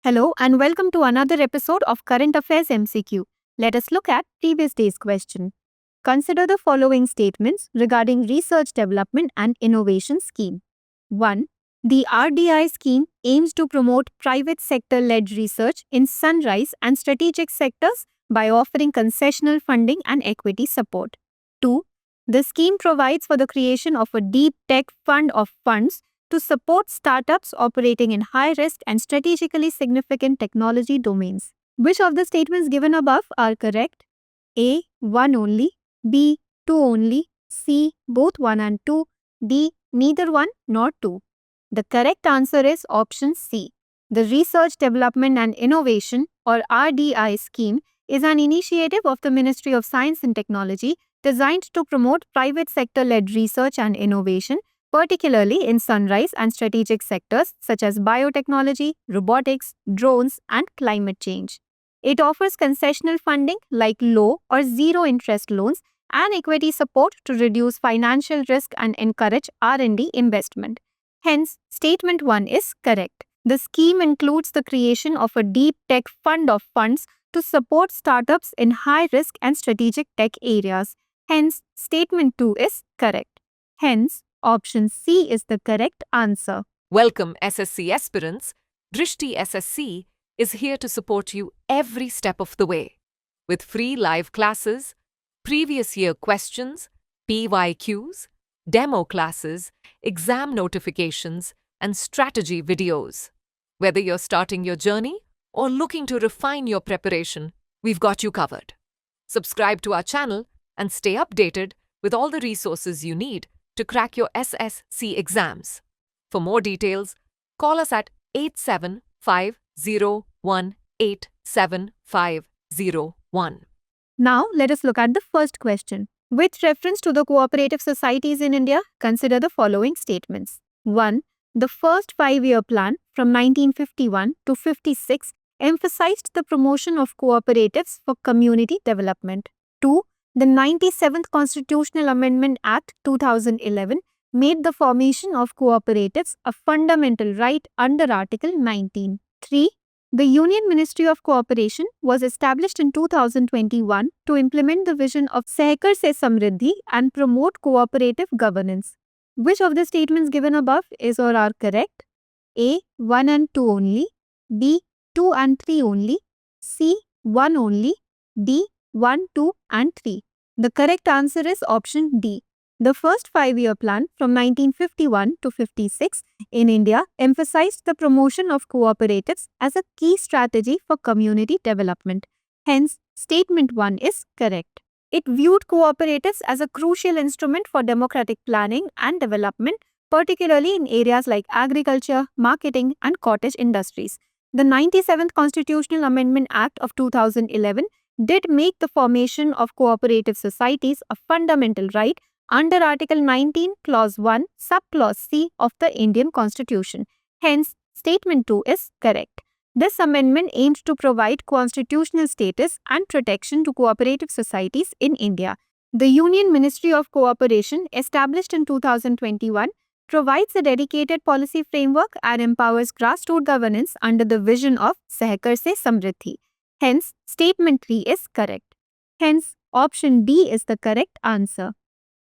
Hello and welcome to another episode of Current Affairs MCQ. Let us look at previous day's question. Consider the following statements regarding Research Development and Innovation Scheme. 1. The RDI scheme aims to promote private sector-led research in sunrise and strategic sectors by offering concessional funding and equity support. 2. The scheme provides for the creation of a deep tech fund of funds to support startups operating in high risk and strategically significant technology domains. Which of the statements given above are correct? A. 1 only. B. 2 only. C. Both 1 and 2. D. Neither 1 nor 2. The correct answer is option C. The Research Development and Innovation or RDI scheme is an initiative of the Ministry of Science and Technology designed to promote private sector-led research and innovation, particularly in sunrise and strategic sectors such as biotechnology, robotics, drones, and climate change. It offers concessional funding like low or zero interest loans and equity support to reduce financial risk and encourage R&D investment. Hence, statement 1 is correct. The scheme includes the creation of a deep tech fund of funds to support startups in high risk and strategic tech areas. Hence, statement 2 is correct. Hence, option C is the correct answer. Welcome, SSC aspirants. Drishti SSC is here to support you every step of the way with free live classes, previous year questions, PYQs, demo classes, exam notifications, and strategy videos. Whether you're starting your journey or looking to refine your preparation, we've got you covered. Subscribe to our channel and stay updated with all the resources you need to crack your SSC exams. For more details, call us at 8750187501. Now, let us look at the first question. With reference to the cooperative societies in India, consider the following statements. 1. The first 5-year plan from 1951 to 56 emphasized the promotion of cooperatives for community development. 2. The 97th Constitutional Amendment Act 2011 made the formation of cooperatives a fundamental right under Article 19. 3. The Union Ministry of Cooperation was established in 2021 to implement the vision of Sehkar Se Samriddhi and promote cooperative governance. Which of the statements given above is or are correct? A. 1 and 2 only. B. 2 and 3 only. C. 1 only. D. 1, 2 and 3. The correct answer is option D. The first 5-year plan from 1951 to 56 in India emphasized the promotion of cooperatives as a key strategy for community development. Hence, statement 1 is correct. It viewed cooperatives as a crucial instrument for democratic planning and development, particularly in areas like agriculture, marketing, and cottage industries. The 97th Constitutional Amendment Act of 2011 did make the formation of cooperative societies a fundamental right under Article 19, Clause 1, Subclause C of the Indian Constitution. Hence, Statement 2 is correct. This amendment aimed to provide constitutional status and protection to cooperative societies in India. The Union Ministry of Cooperation, established in 2021, provides a dedicated policy framework and empowers grassroots governance under the vision of Sehkar Se Samriddhi. Hence, Statement 3 is correct. Hence, option D is the correct answer.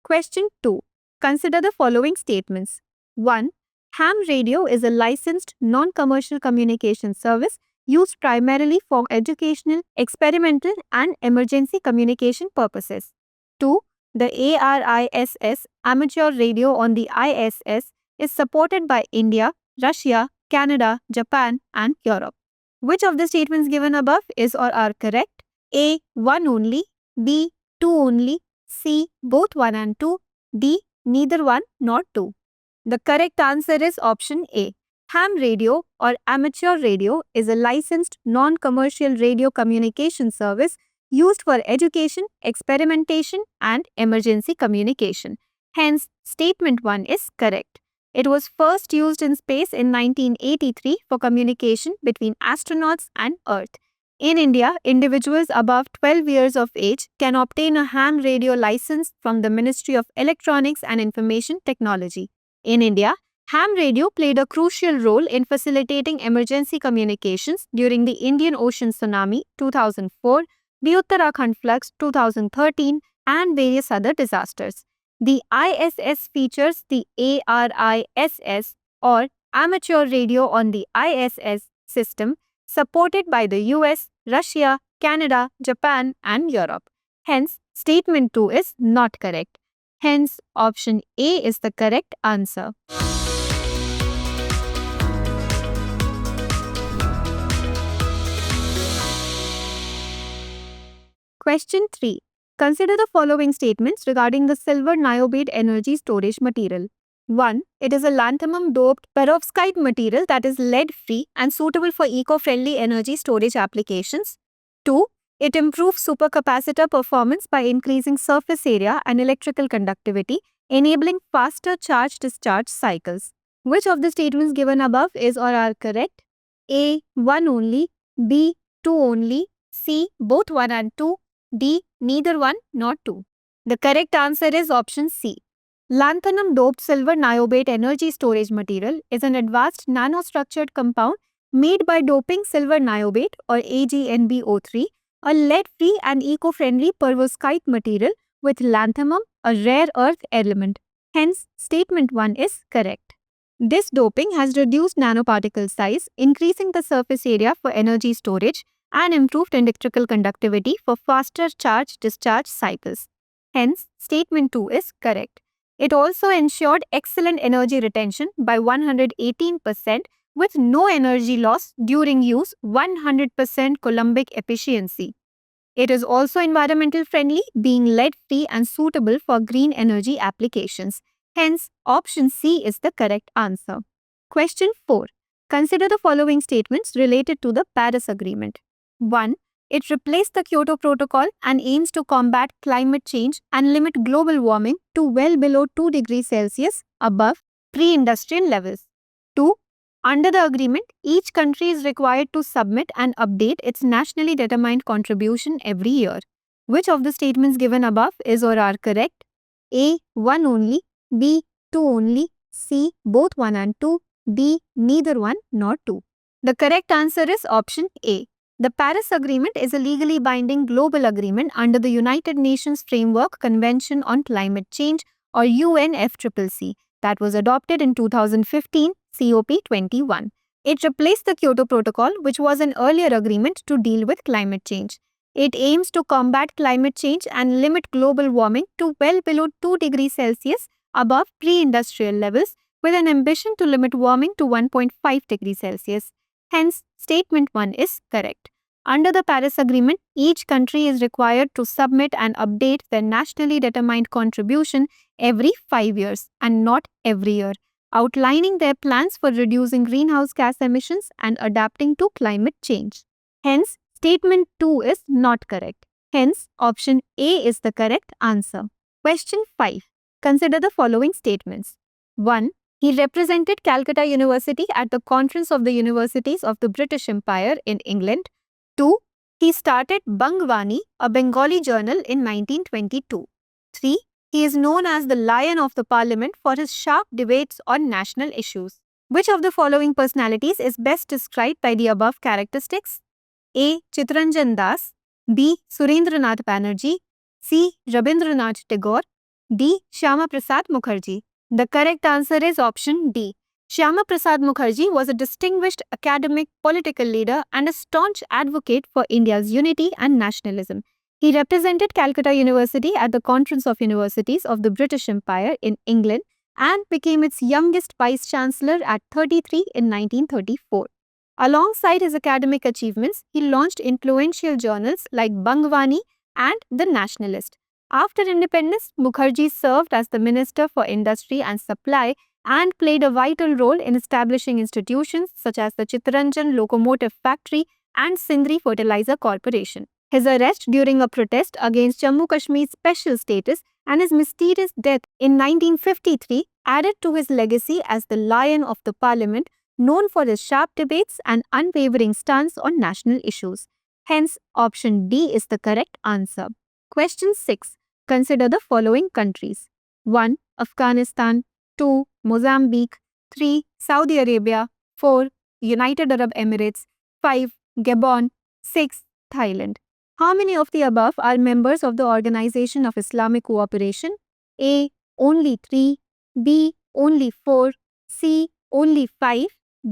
Question 2. Consider the following statements. 1. Ham radio is a licensed non-commercial communication service used primarily for educational, experimental, and emergency communication purposes. 2. The ARISS amateur radio on the ISS is supported by India, Russia, Canada, Japan, and Europe. Which of the statements given above is or are correct? A. 1 only. B. 2 only. C. Both 1 and 2. D. Neither 1 nor 2. The correct answer is option A. Ham radio or amateur radio is a licensed non-commercial radio communication service used for education, experimentation, and emergency communication. Hence, statement 1 is correct. It was first used in space in 1983 for communication between astronauts and Earth. In India, individuals above 12 years of age can obtain a ham radio license from the Ministry of Electronics and Information Technology. In India, Ham radio played a crucial role in facilitating emergency communications during the Indian Ocean Tsunami 2004, the Uttarakhand floods 2013, and various other disasters. The ISS features the ARISS or amateur radio on the ISS system, supported by the US, Russia, Canada, Japan, and Europe. Hence, statement 2 is not correct. Hence, option A is the correct answer. Question 3. Consider the following statements regarding the silver niobate energy storage material. 1. It is a lanthanum doped perovskite material that is lead free and suitable for eco-friendly energy storage applications. 2. It improves supercapacitor performance by increasing surface area and electrical conductivity, enabling faster charge-discharge cycles. Which of the statements given above is or are correct? A. 1 only, B. 2 only, C. Both 1 and 2, D. Neither 1 nor 2. The correct answer is option C. Lanthanum doped silver niobate energy storage material is an advanced nanostructured compound made by doping silver niobate or AgNbO3, a lead-free and eco-friendly perovskite material with lanthanum, a rare earth element. Hence, statement 1 is correct. This doping has reduced nanoparticle size, increasing the surface area for energy storage and improved electrical conductivity for faster charge-discharge cycles. Hence, statement 2 is correct. It also ensured excellent energy retention by 118% with no energy loss during use, 100% Coulombic efficiency. It is also environmental friendly, being lead-free and suitable for green energy applications. Hence, option C is the correct answer. Question 4. Consider the following statements related to the Paris Agreement. 1. It replaced the Kyoto Protocol and aims to combat climate change and limit global warming to well below 2 degrees Celsius above pre-industrial levels. 2. Under the agreement, each country is required to submit and update its nationally determined contribution every year. Which of the statements given above is or are correct? A. 1 only, B. 2 only, C. Both 1 and 2, D. Neither 1 nor 2. The correct answer is option A. The Paris Agreement is a legally binding global agreement under the United Nations Framework Convention on Climate Change or UNFCCC that was adopted in 2015, COP21. It replaced the Kyoto Protocol, which was an earlier agreement to deal with climate change. It aims to combat climate change and limit global warming to well below 2 degrees Celsius above pre-industrial levels with an ambition to limit warming to 1.5 degrees Celsius. Hence, statement 1 is correct. Under the Paris Agreement, each country is required to submit and update their nationally determined contribution every 5 years and not every year, outlining their plans for reducing greenhouse gas emissions and adapting to climate change. Hence, statement 2 is not correct. Hence, option A is the correct answer. Question 5. Consider the following statements. 1. He represented Calcutta University at the Conference of the Universities of the British Empire in England. 2. He started Bangvani, a Bengali journal, in 1922. 3. He is known as the Lion of the Parliament for his sharp debates on national issues. Which of the following personalities is best described by the above characteristics? A. Chittaranjan Das, B. Surendranath Banerjee, C. Rabindranath Tagore, D. Shyama Prasad Mukherjee. The correct answer is option D. Shyama Prasad Mukherjee was a distinguished academic, political leader and a staunch advocate for India's unity and nationalism. He represented Calcutta University at the Conference of Universities of the British Empire in England and became its youngest vice-chancellor at 33 in 1934. Alongside his academic achievements, he launched influential journals like Bangvani and The Nationalist. After independence, Mukherjee served as the Minister for Industry and Supply and played a vital role in establishing institutions such as the Chittaranjan Locomotive Factory and Sindri Fertilizer Corporation. His arrest during a protest against Jammu Kashmir's special status and his mysterious death in 1953 added to his legacy as the Lion of the Parliament, known for his sharp debates and unwavering stance on national issues. Hence, option D is the correct answer. Question 6. Consider the following countries. 1. Afghanistan, 2. Mozambique, 3. Saudi Arabia, 4. United Arab Emirates, 5. Gabon, 6. Thailand. How many of the above are members of the Organization of Islamic Cooperation? A. Only 3. B. Only 4. C. Only 5.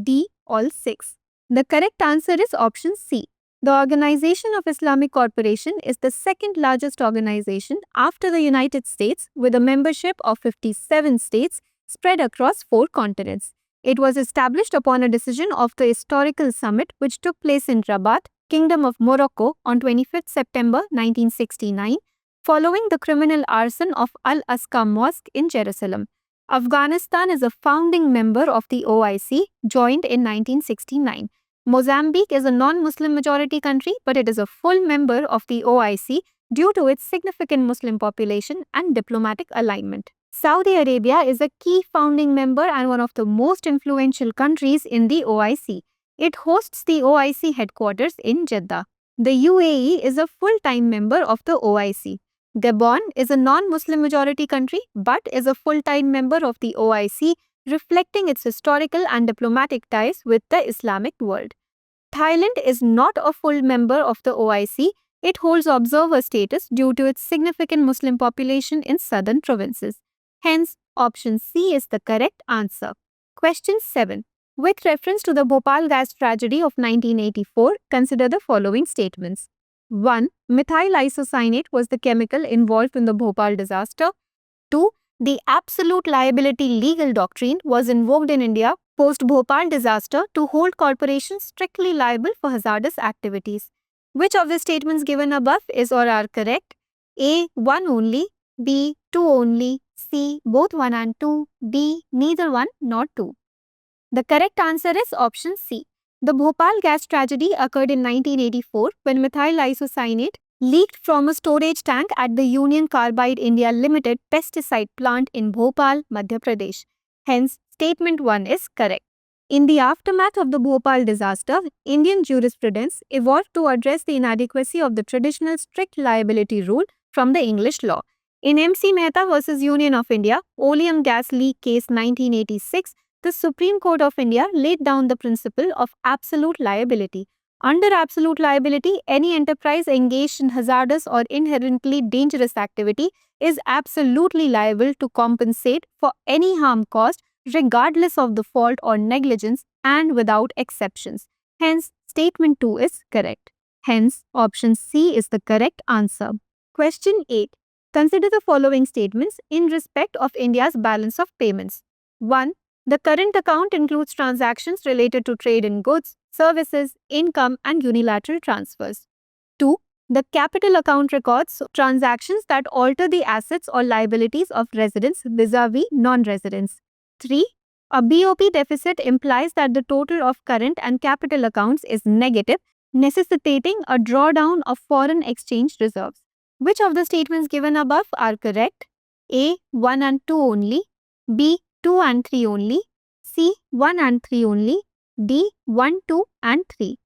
D. All 6. The correct answer is option C. The Organization of Islamic Cooperation is the second largest organization after the United States with a membership of 57 states spread across 4 continents. It was established upon a decision of the historical summit which took place in Rabat, Kingdom of Morocco on 25th September 1969, following the criminal arson of Al-Aqsa Mosque in Jerusalem. Afghanistan is a founding member of the OIC, joined in 1969. Mozambique is a non-Muslim majority country, but it is a full member of the OIC due to its significant Muslim population and diplomatic alignment. Saudi Arabia is a key founding member and one of the most influential countries in the OIC. It hosts the OIC headquarters in Jeddah. The UAE is a full-time member of the OIC. Gabon is a non-Muslim majority country but is a full-time member of the OIC, reflecting its historical and diplomatic ties with the Islamic world. Thailand is not a full member of the OIC. It holds observer status due to its significant Muslim population in southern provinces. Hence, option C is the correct answer. Question 7. With reference to the Bhopal gas tragedy of 1984, consider the following statements. 1. Methyl isocyanate was the chemical involved in the Bhopal disaster. 2. The absolute liability legal doctrine was invoked in India post-Bhopal disaster to hold corporations strictly liable for hazardous activities. Which of the statements given above is or are correct? A. 1 only. B. 2 only. C. Both 1 and 2. D. Neither 1 nor 2. The correct answer is option C. The Bhopal gas tragedy occurred in 1984 when methyl isocyanate leaked from a storage tank at the Union Carbide India Limited pesticide plant in Bhopal, Madhya Pradesh. Hence, statement 1 is correct. In the aftermath of the Bhopal disaster, Indian jurisprudence evolved to address the inadequacy of the traditional strict liability rule from the English law. In MC Mehta v. Union of India, oleum gas leak case 1986, the Supreme Court of India laid down the principle of absolute liability. Under absolute liability, any enterprise engaged in hazardous or inherently dangerous activity is absolutely liable to compensate for any harm caused regardless of the fault or negligence and without exceptions. Hence, statement 2 is correct. Hence, option C is the correct answer. Question 8. Consider the following statements in respect of India's balance of payments. 1. The current account includes transactions related to trade in goods, services, income, and unilateral transfers. 2. The capital account records transactions that alter the assets or liabilities of residents vis-a-vis non-residents. 3. A BOP deficit implies that the total of current and capital accounts is negative, necessitating a drawdown of foreign exchange reserves. Which of the statements given above are correct? A. 1 and 2 only. B. 2 and 3 only. C. 1 and 3 only. D. 1, 2 and 3.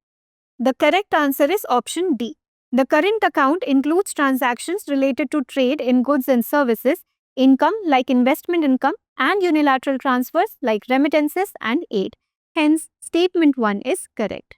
The correct answer is option D. The current account includes transactions related to trade in goods and services, income like investment income, and unilateral transfers like remittances and aid. Hence, statement 1 is correct.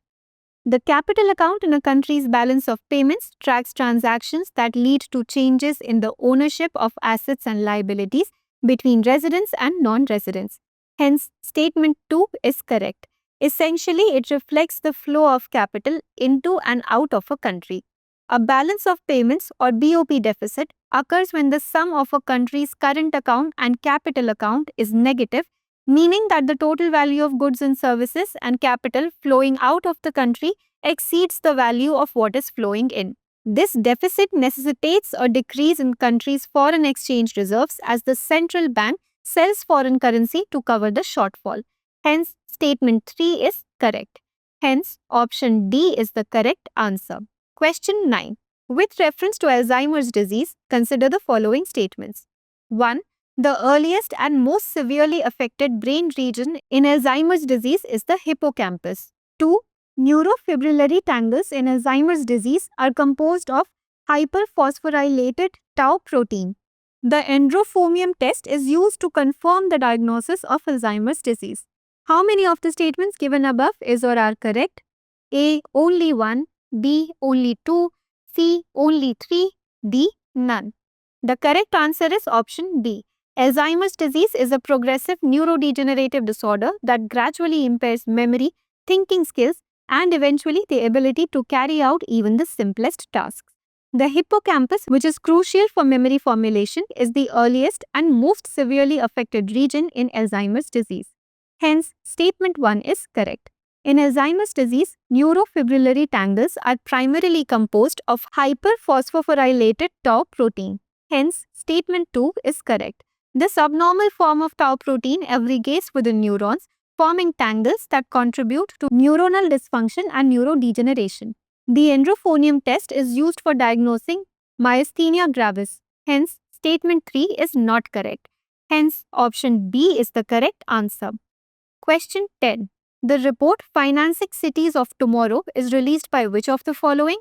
The capital account in a country's balance of payments tracks transactions that lead to changes in the ownership of assets and liabilities between residents and non-residents. Hence, statement 2 is correct. Essentially, it reflects the flow of capital into and out of a country. A balance of payments or BOP deficit occurs when the sum of a country's current account and capital account is negative, meaning that the total value of goods and services and capital flowing out of the country exceeds the value of what is flowing in. This deficit necessitates a decrease in country's foreign exchange reserves as the central bank sells foreign currency to cover the shortfall. Hence, statement 3 is correct. Hence, option D is the correct answer. Question 9. With reference to Alzheimer's disease, consider the following statements. 1. The earliest and most severely affected brain region in Alzheimer's disease is the hippocampus. 2. Neurofibrillary tangles in Alzheimer's disease are composed of hyperphosphorylated tau protein. The endofomium test is used to confirm the diagnosis of Alzheimer's disease. How many of the statements given above is or are correct? A. Only 1. B. Only 2. C. Only 3. D. None. The correct answer is option B. Alzheimer's disease is a progressive neurodegenerative disorder that gradually impairs memory, thinking skills, and eventually the ability to carry out even the simplest tasks. The hippocampus, which is crucial for memory formulation, is the earliest and most severely affected region in Alzheimer's disease. Hence, statement 1 is correct. In Alzheimer's disease, neurofibrillary tangles are primarily composed of hyperphosphorylated tau protein. Hence, statement 2 is correct. This abnormal form of tau protein aggregates within neurons, forming tangles that contribute to neuronal dysfunction and neurodegeneration. The endofomium test is used for diagnosing myasthenia gravis. Hence, statement 3 is not correct. Hence, option B is the correct answer. Question 10. The report Financing Cities of Tomorrow is released by which of the following?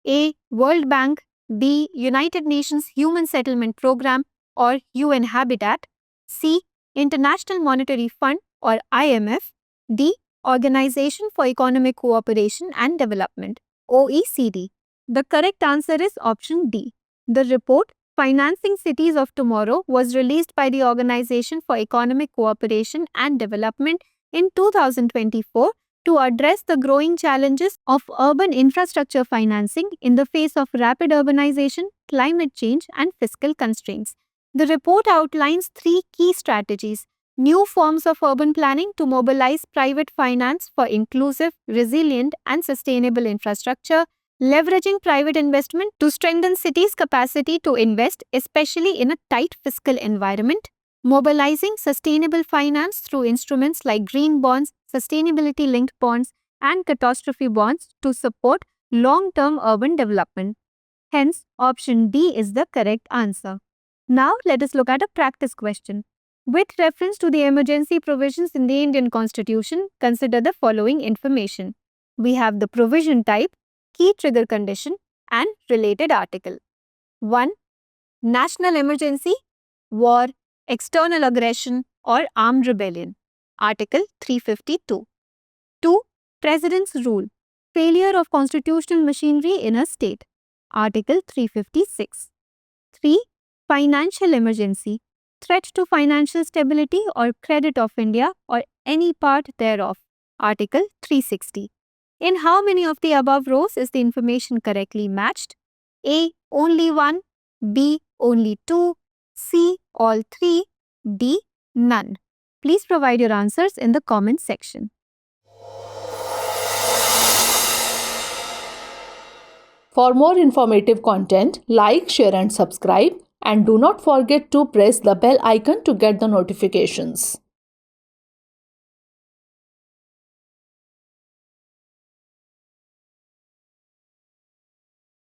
A. World Bank. B. United Nations Human Settlement Program or UN Habitat. C. International Monetary Fund or IMF. D. Organization for Economic Cooperation and Development, OECD. The correct answer is option D. The report Financing Cities of Tomorrow was released by the Organization for Economic Cooperation and Development in 2024 to address the growing challenges of urban infrastructure financing in the face of rapid urbanization, climate change, and fiscal constraints. The report outlines 3 key strategies: new forms of urban planning to mobilize private finance for inclusive, resilient, and sustainable infrastructure, leveraging private investment to strengthen cities' capacity to invest, especially in a tight fiscal environment, mobilizing sustainable finance through instruments like green bonds, sustainability-linked bonds, and catastrophe bonds to support long-term urban development. Hence, option D is the correct answer. Now, let us look at a practice question. With reference to the emergency provisions in the Indian Constitution, consider the following information. We have the provision type, key trigger condition, and related article. 1. National emergency, war, external aggression, or armed rebellion. Article 352. 2. President's rule, failure of constitutional machinery in a state. Article 356. 3. Financial emergency, threat to financial stability or credit of India or any part thereof. Article 360. In how many of the above rows is the information correctly matched? A. Only 1. B. Only 2. C. All 3. D. None. Please provide your answers in the comment section. For more informative content, like, share and subscribe, and do not forget to press the bell icon to get the notifications.